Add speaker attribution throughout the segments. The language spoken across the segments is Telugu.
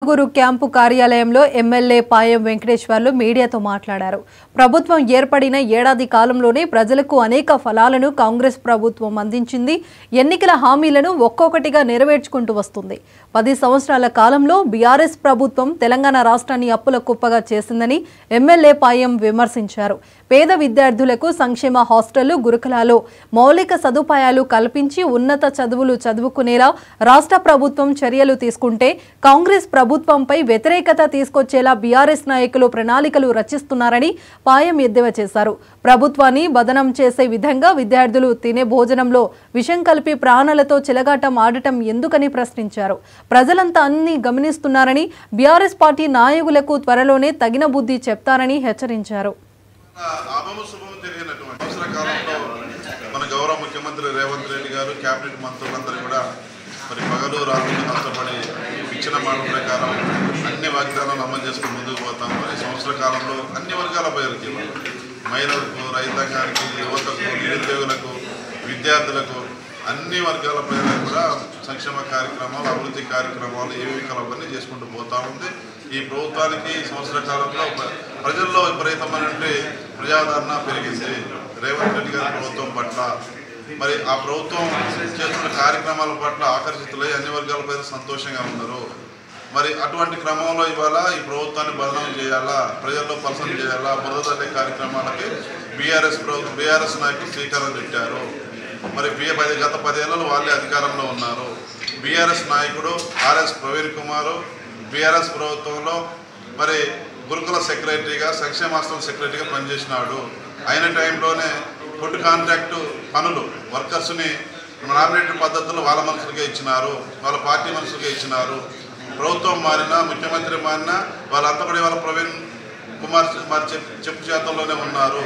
Speaker 1: ఆత్మగురు క్యాంపు కార్యాలయంలో ఎమ్మెల్యే పాయం వెంకటేశ్వర్లు మీడియాతో మాట్లాడారు. ప్రభుత్వం ఏర్పడిన ఏడాది కాలంలోనే ప్రజలకు అనేక ఫలాలను కాంగ్రెస్ ప్రభుత్వం అందించింది. ఎన్నికల హామీలను ఒక్కొక్కటిగా నెరవేర్చుకుంటూ వస్తుంది. 10 సంవత్సరాల కాలంలో బీఆర్ఎస్ ప్రభుత్వం తెలంగాణ రాష్ట్రాన్ని అప్పుల కుప్పగా చేసిందని ఎమ్మెల్యే పాయం విమర్శించారు. పేద విద్యార్థులకు సంక్షేమ హాస్టళ్లు, గురుకులాల్లో మౌలిక సదుపాయాలు కల్పించి ఉన్నత చదువులు చదువుకునేలా రాష్ట్ర ప్రభుత్వం చర్యలు తీసుకుంటే కాంగ్రెస్ ప్రభుత్వంపై వ్యతిరేకత తీసుకొచ్చేలా బీఆర్ఎస్ నాయకులు ప్రణాళికలు రచిస్తున్నారని పాయం ఎద్దేవా చేశారు. ప్రభుత్వాన్ని బదనం చేసే విధంగా విద్యార్థులు తినే భోజనంలో విషం కలిపి ప్రాణాలతో చిలగాటం ఆడటం ఎందుకని ప్రశ్నించారు. ప్రజలంతా అన్ని గమనిస్తున్నారని, బీఆర్ఎస్ పార్టీ నాయకులకు త్వరలోనే తగిన బుద్ధి చెప్తారని హెచ్చరించారు.
Speaker 2: మన గౌరవ ముఖ్యమంత్రి రేవంత్ రెడ్డి గారు క్యాబినెట్ మంత్రులందరూ కూడా మరి పగలు రాత్రులు కష్టపడి ఇచ్చిన మాట ప్రకారం అన్ని వాగ్దానాలు అమలు చేసుకుని ముందుకు పోతాము. ఈ సంవత్సర కాలంలో అన్ని వర్గాల ప్రజలకి, మహిళలకు, రైతాంగానికి, యువతకు, నిరుద్యోగులకు, విద్యార్థులకు, అన్ని వర్గాల ప్రజలకు కూడా సంక్షేమ కార్యక్రమాలు, అభివృద్ధి కార్యక్రమాలు ఏవి కలవన్నీ చేసుకుంటూ పోతా ఉంది. ఈ ప్రభుత్వానికి ఈ సంవత్సర కాలంలో ప్రజల్లో విపరీతమైనటువంటి ప్రజాదరణ పెరిగింది. రేవంత్ రెడ్డి గారి ప్రభుత్వం పట్ల, మరి ఆ ప్రభుత్వం చేస్తున్న కార్యక్రమాల పట్ల ఆకర్షితులై అన్ని వర్గాల ప్రజలు సంతోషంగా ఉన్నారు. మరి అటువంటి క్రమంలో ఇవాళ ఈ ప్రభుత్వాన్ని బదనాం చేయాలా, ప్రజల్లో పసంద చేయాలా, బురదల్లే కార్యక్రమాలకి బీఆర్ఎస్ నాయకులు శ్రీకారం చుట్టారు. మరి గత 10 ఏళ్లలో వాళ్ళే అధికారంలో ఉన్నారు. బీఆర్ఎస్ నాయకుడు ఆర్ఎస్ ప్రవీణ్ కుమార్ బీఆర్ఎస్ ప్రభుత్వంలో మరి గురుకుల సెక్రటరీగా, సంక్షేమ హాస్టల్ సెక్రటరీగా పనిచేసినాడు. అయిన టైంలోనే ఫుడ్ కాంట్రాక్టు పనులు వర్కర్స్ని నామినేటెడ్ పద్ధతుల్లో వాళ్ళ మనుషులుగా ఇచ్చినారు, వాళ్ళ పార్టీ మనుషులుగా ఇచ్చినారు. ప్రభుత్వం మారినా, ముఖ్యమంత్రి మారినా వాళ్ళంతా కూడా ఇవాళ ప్రవీణ్ కుమార్ చెప్పు చేతుల్లోనే ఉన్నారు.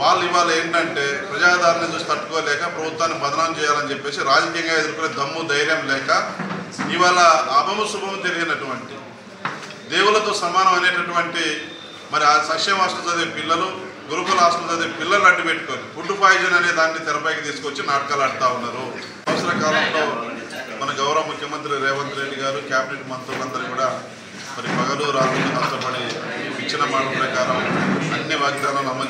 Speaker 2: వాళ్ళు ఇవాళ ఏంటంటే ప్రజాదరణ చూసి తట్టుకోలేక ప్రభుత్వాన్ని బదనాం చేయాలని చెప్పేసి రాజకీయంగా ఎదుర్కొనే దమ్ము, ధైర్యం లేక ఇవాళ అభము శుభము తెలియనటువంటి, దేవులతో సమానం అనేటటువంటి మరి ఆ సంక్షేమ హాస్టల్ చదివే పిల్లలు, గురుకుల హాస్టల్ చదివే పిల్లలు అడ్డు పెట్టుకొని ఫుడ్ పాయిజన్ అనే దాన్ని తెరపైకి తీసుకొచ్చి నాటకాలు ఆడుతూ ఉన్నారు. సంవత్సర కాలంలో మన గౌరవ ముఖ్యమంత్రి రేవంత్ రెడ్డి గారు క్యాబినెట్ మంత్రులందరూ కూడా మరి పగలు రాత్రులు కష్టపడి ఇచ్చిన మాట ప్రకారం అన్ని వాగ్దానాలు అమలు